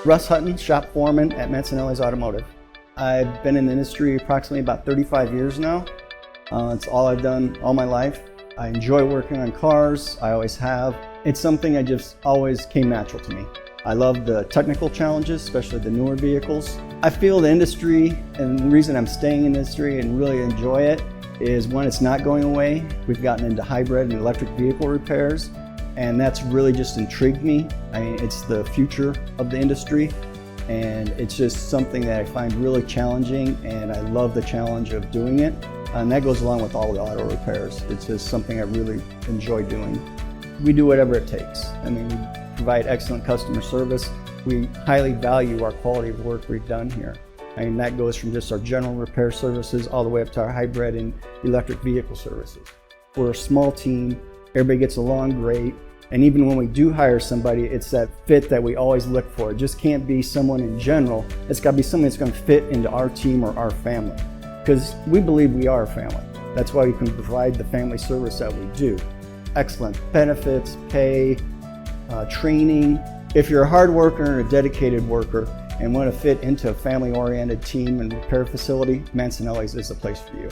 Russ Hutton, shop foreman at Mancinelli's Automotive. I've been in the industry approximately about 35 years now. It's all I've done all my life. I enjoy working on cars, I always have. It's something that just always came natural to me. I love the technical challenges, especially the newer vehicles. I feel the industry, and the reason I'm staying in the industry and really enjoy it is when it's not going away. We've gotten into hybrid and electric vehicle repairs, and that's really just intrigued me. I mean, it's the future of the industry, and it's just something that I find really challenging, and I love the challenge of doing it. And that goes along with all the auto repairs. It's just something I really enjoy doing. We do whatever it takes. I mean, we provide excellent customer service. We highly value our quality of work we've done here. I mean, that goes from just our general repair services all the way up to our hybrid and electric vehicle services. We're a small team, everybody gets along great, and even when we do hire somebody, it's that fit that we always look for. It just can't be someone in general, it's got to be someone that's going to fit into our team or our family. Because we believe we are a family. That's why we can provide the family service that we do. Excellent benefits, pay, training. If you're a hard worker and a dedicated worker and want to fit into a family-oriented team and repair facility, Mancinelli's is the place for you.